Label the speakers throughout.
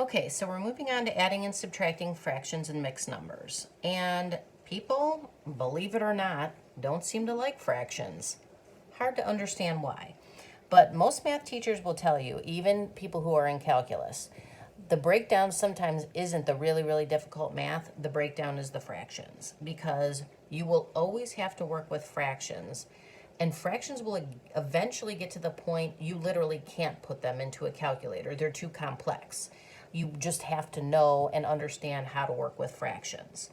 Speaker 1: Okay, so we're moving on to adding and subtracting fractions and mixed numbers. And people, believe it or not, don't seem to like fractions. Hard to understand why. But most math teachers will tell you, even people who are in calculus, the breakdown sometimes isn't the really, really difficult math. The breakdown is the fractions, because you will always have to work with fractions. And fractions will eventually get to the point you literally can't put them into a calculator. They're too complex. You just have to know and understand how to work with fractions.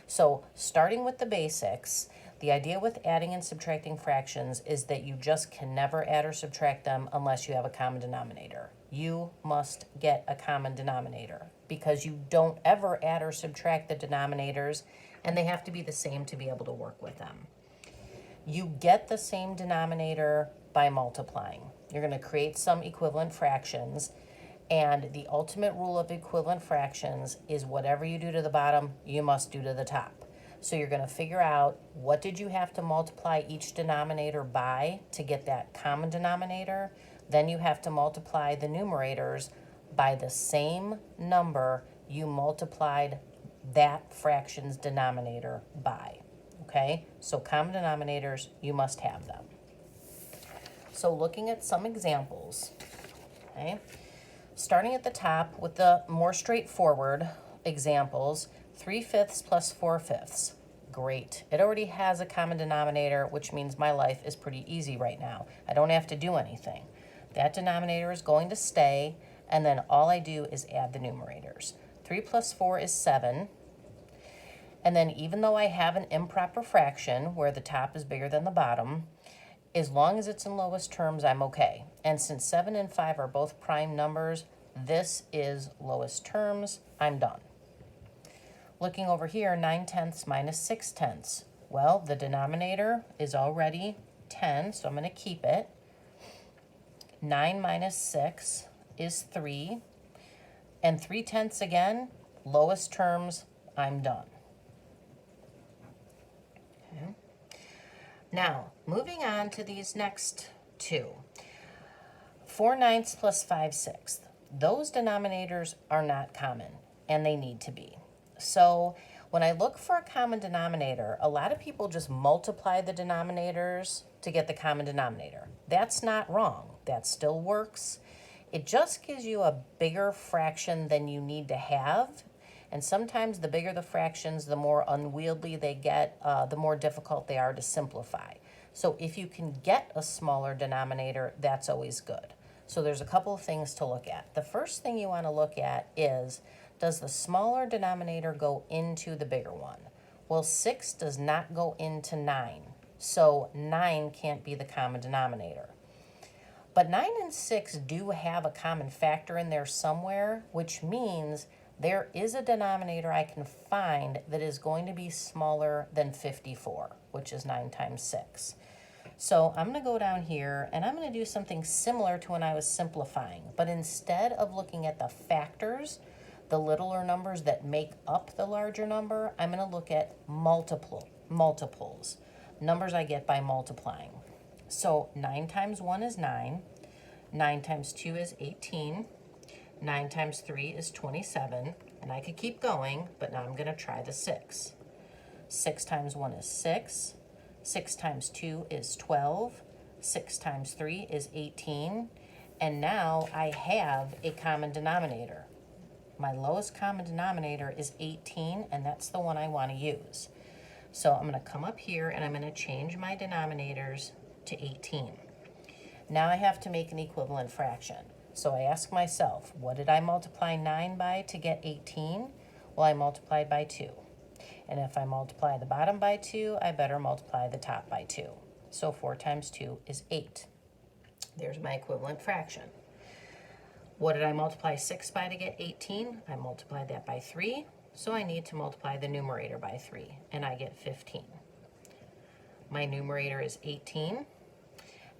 Speaker 1: So starting with the basics, the idea with adding and subtracting fractions is that you just can never add or subtract them unless you have a common denominator. You must get a common denominator because you don't ever add or subtract the denominators, and they have to be the same to be able to work with them. You get the same denominator by multiplying. You're going to create some equivalent fractions, and the ultimate rule of equivalent fractions is whatever you do to the bottom, you must do to the top. So you're going to figure out what did you have to multiply each denominator by to get that common denominator. Then you have to multiply the numerators by the same number you multiplied that fraction's denominator by. Okay, so common denominators, you must have them. So looking at some examples, okay, starting at the top with the more straightforward examples, 3/5 plus 4/5. Great. It already has a common denominator, which means my life is pretty easy right now. I don't have to do anything. That denominator is going to stay, and then all I do is add the numerators. 3 plus 4 is 7. And then even though I have an improper fraction where the top is bigger than the bottom, as long as it's in lowest terms, I'm okay. And since 7 and 5 are both prime numbers, this is lowest terms. I'm done. Looking over here, 9/10 minus 6/10. Well, the denominator is already 10, so I'm going to keep it. 9 minus 6 is 3. And 3/10 again, lowest terms, I'm done. Okay. Now, moving on to these next two. 4/9 plus 5/6. Those denominators are not common, and they need to be. So when I look for a common denominator, a lot of people just multiply the denominators to get the common denominator. That's not wrong. That still works. It just gives you a bigger fraction than you need to have. And sometimes the bigger the fractions, the more unwieldy they get, the more difficult they are to simplify. So if you can get a smaller denominator, that's always good. So there's a couple of things to look at. The first thing you want to look at is, does the smaller denominator go into the bigger one? Well, 6 does not go into 9, so 9 can't be the common denominator. But 9 and 6 do have a common factor in there somewhere, which means there is a denominator I can find that is going to be smaller than 54, which is 9 times 6. So I'm going to go down here and I'm going to do something similar to when I was simplifying. But instead of looking at the factors, the littler numbers that make up the larger number, I'm going to look at multiples, numbers I get by multiplying. So 9 times 1 is 9, 9 times 2 is 18, 9 times 3 is 27, and I could keep going, but now I'm going to try the 6. 6 times 1 is 6, 6 times 2 is 12, 6 times 3 is 18, and now I have a common denominator. My lowest common denominator is 18, and that's the one I want to use. So I'm going to come up here and I'm going to change my denominators to 18. Now I have to make an equivalent fraction. So I ask myself, what did I multiply 9 by to get 18? Well, I multiplied by 2. And if I multiply the bottom by 2, I better multiply the top by 2. So 4 times 2 is 8. There's my equivalent fraction. What did I multiply 6 by to get 18? I multiplied that by 3. So I need to multiply the numerator by 3, and I get 15. My numerator is 18.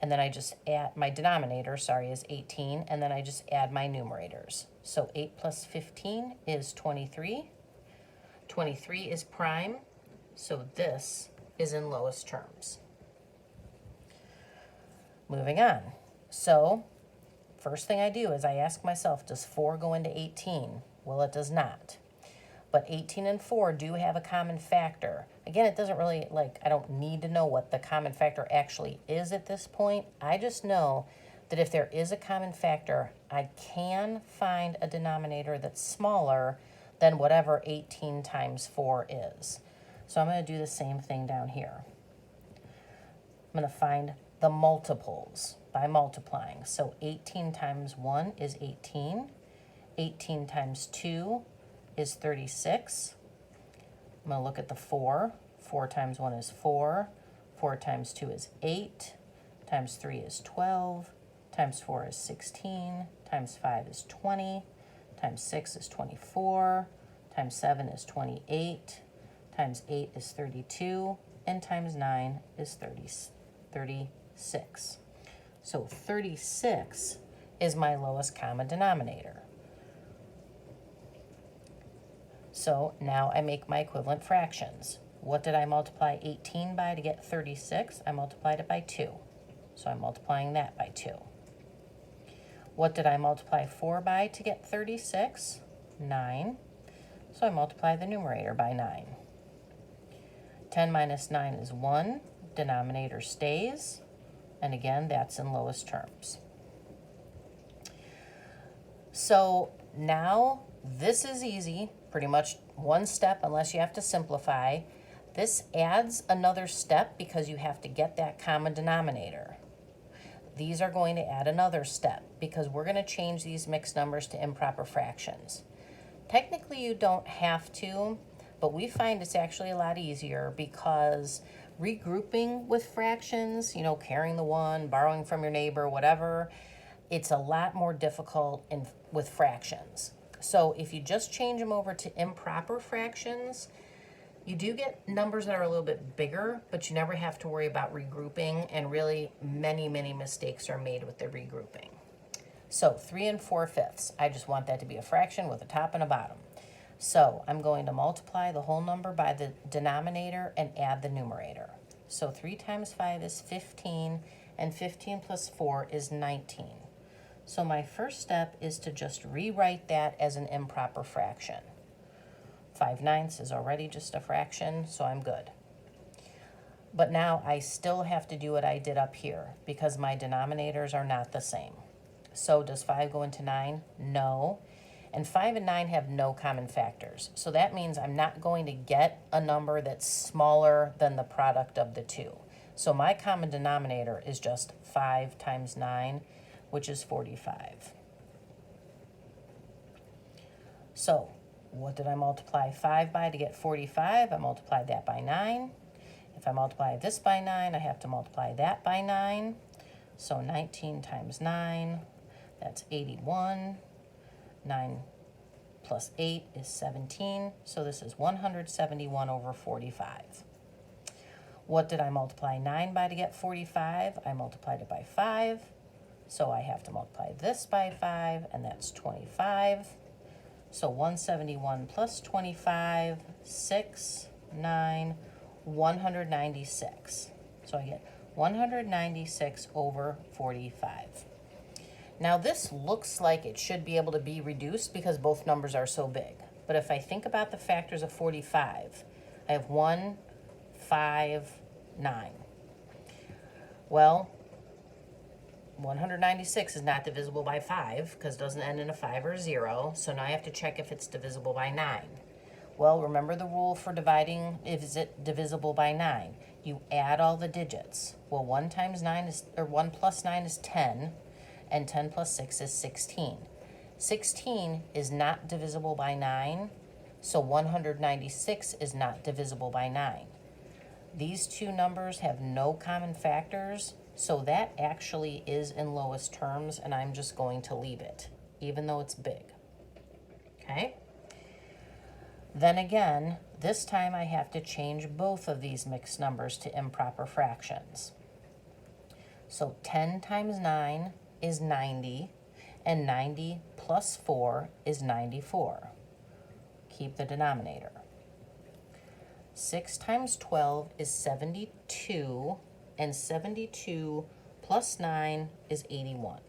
Speaker 1: And then I just add, my denominator, is 18, and then I just add my numerators. So 8 plus 15 is 23. 23 is prime, so this is in lowest terms. Moving on. So first thing I do is I ask myself, does 4 go into 18? Well, it does not. But 18 and 4 do have a common factor. Again, it doesn't really, I don't need to know what the common factor actually is at this point. I just know that if there is a common factor, I can find a denominator that's smaller than whatever 18 times 4 is. So I'm going to do the same thing down here. I'm going to find the multiples by multiplying. So 18 times 1 is 18. 18 times 2 is 36. I'm going to look at the 4. 4 times 1 is 4. 4 times 2 is 8. Times 3 is 12. Times 4 is 16. Times 5 is 20. Times 6 is 24. Times 7 is 28. Times 8 is 32. And times 9 is 36. So 36 is my lowest common denominator. So now I make my equivalent fractions. What did I multiply 18 by to get 36? I multiplied it by 2. So I'm multiplying that by 2. What did I multiply 4 by to get 36? 9. So I multiply the numerator by 9. 10 minus 9 is 1. Denominator stays. And again, that's in lowest terms. So now this is easy, pretty much one step unless you have to simplify. This adds another step because you have to get that common denominator. These are going to add another step because we're going to change these mixed numbers to improper fractions. Technically, you don't have to, but we find it's actually a lot easier because regrouping with fractions, carrying the one, borrowing from your neighbor, whatever, it's a lot more difficult with fractions. So if you just change them over to improper fractions, you do get numbers that are a little bit bigger, but you never have to worry about regrouping, and really many, many mistakes are made with the regrouping. So 3 4/5, I just want that to be a fraction with a top and a bottom. So I'm going to multiply the whole number by the denominator and add the numerator. So 3 times 5 is 15, and 15 plus 4 is 19. So my first step is to just rewrite that as an improper fraction. 5/9 is already just a fraction, so I'm good. But now I still have to do what I did up here because my denominators are not the same. So does 5 go into 9? No. And 5 and 9 have no common factors. So that means I'm not going to get a number that's smaller than the product of the two. So my common denominator is just 5 times 9, which is 45. So what did I multiply 5 by to get 45? I multiplied that by 9. If I multiply this by 9, I have to multiply that by 9. So 19 times 9, that's 81. 9 plus 8 is 17. So this is 171 over 45. What did I multiply 9 by to get 45? I multiplied it by 5. So I have to multiply this by 5, and that's 25. So 171 plus 25, 6, 9, 196. So I get 196 over 45. Now this looks like it should be able to be reduced because both numbers are so big. But if I think about the factors of 45, I have 1, 5, 9. Well, 196 is not divisible by 5 because it doesn't end in a 5 or a 0. So now I have to check if it's divisible by 9. Well, remember the rule for dividing, is it divisible by 9? You add all the digits. Well, 1 plus 9 is 10, and 10 plus 6 is 16. 16 is not divisible by 9, so 196 is not divisible by 9. These two numbers have no common factors, so that actually is in lowest terms, and I'm just going to leave it, even though it's big. Okay? Then again, this time I have to change both of these mixed numbers to improper fractions. So 10 times 9 is 90, and 90 plus 4 is 94. Keep the denominator. 6 times 12 is 72, and 72 plus 9 is 81.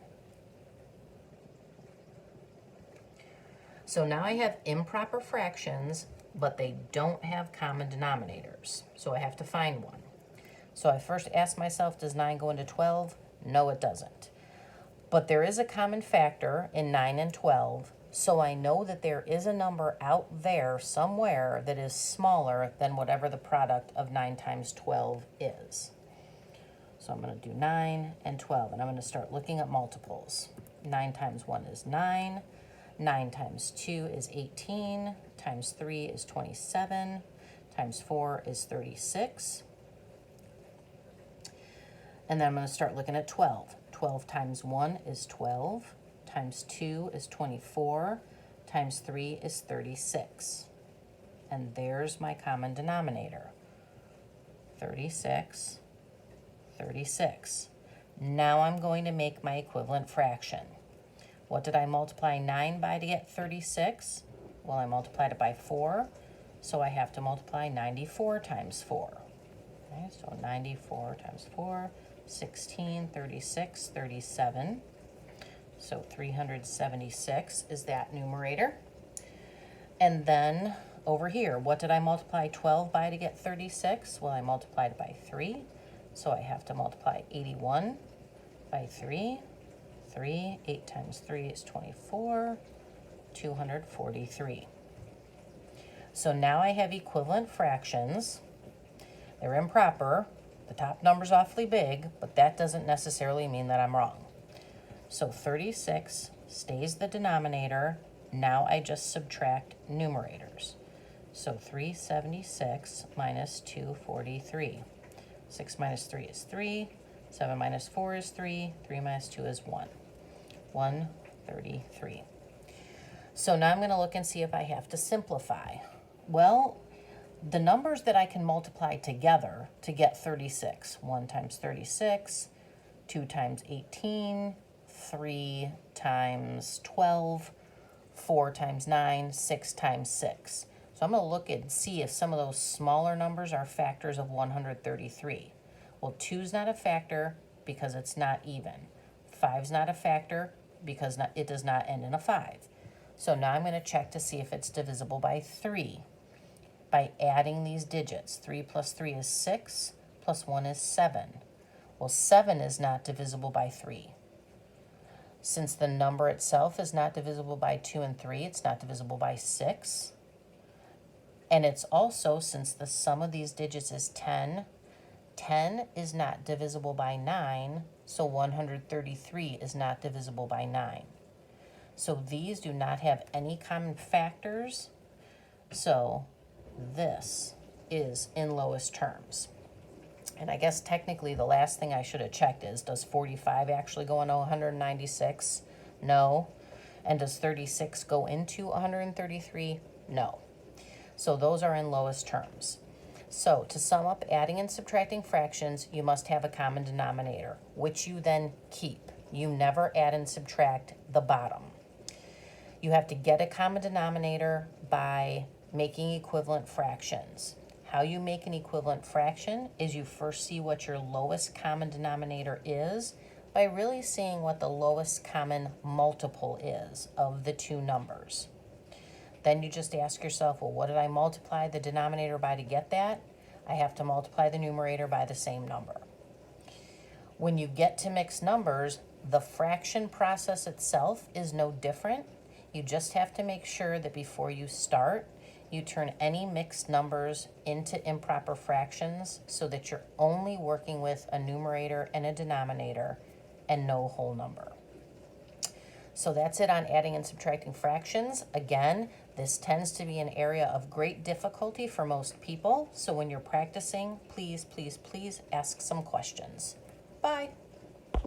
Speaker 1: So now I have improper fractions, but they don't have common denominators. So I have to find one. So I first ask myself, does 9 go into 12? No, it doesn't. But there is a common factor in 9 and 12, so I know that there is a number out there somewhere that is smaller than whatever the product of 9 times 12 is. So I'm going to do 9 and 12, and I'm going to start looking at multiples. 9 times 1 is 9. 9 times 2 is 18. Times 3 is 27. Times 4 is 36. And then I'm going to start looking at 12. 12 times 1 is 12. Times 2 is 24. Times 3 is 36. And there's my common denominator. 36. 36. Now I'm going to make my equivalent fraction. What did I multiply 9 by to get 36? Well, I multiplied it by 4, so I have to multiply 94 times 4. Okay, so 94 times 4, 16, 36, 37. So 376 is that numerator. And then over here, what did I multiply 12 by to get 36? Well, I multiplied it by 3. So I have to multiply 81 by 3. 3, 8 times 3 is 24, 243. So now I have equivalent fractions. They're improper. The top number's awfully big, but that doesn't necessarily mean that I'm wrong. So 36 stays the denominator. Now I just subtract numerators. So 376 minus 243. 6 minus 3 is 3. 7 minus 4 is 3. 3 minus 2 is 1. 133. So now I'm going to look and see if I have to simplify. Well, the numbers that I can multiply together to get 36. 1 times 36, 2 times 18, 3 times 12, 4 times 9, 6 times 6. So I'm going to look and see if some of those smaller numbers are factors of 133. Well, 2 is not a factor because it's not even. 5 is not a factor because it does not end in a 5. So now I'm going to check to see if it's divisible by 3 by adding these digits. 3 plus 3 is 6, plus 1 is 7. Well, 7 is not divisible by 3. Since the number itself is not divisible by 2 and 3, it's not divisible by 6. And it's also, since the sum of these digits is 10, 10 is not divisible by 9, so 133 is not divisible by 9. So these do not have any common factors, so this is in lowest terms. And I guess technically the last thing I should have checked is, does 45 actually go into 196? No. And does 36 go into 133? No. So those are in lowest terms. So to sum up adding and subtracting fractions, you must have a common denominator, which you then keep. You never add and subtract the bottom. You have to get a common denominator by making equivalent fractions. How you make an equivalent fraction is you first see what your lowest common denominator is by really seeing what the lowest common multiple is of the two numbers. Then you just ask yourself, well, what did I multiply the denominator by to get that? I have to multiply the numerator by the same number. When you get to mixed numbers, the fraction process itself is no different. You just have to make sure that before you start, you turn any mixed numbers into improper fractions so that you're only working with a numerator and a denominator and no whole number. So that's it on adding and subtracting fractions. Again, this tends to be an area of great difficulty for most people. So when you're practicing, please, please, please ask some questions. Bye.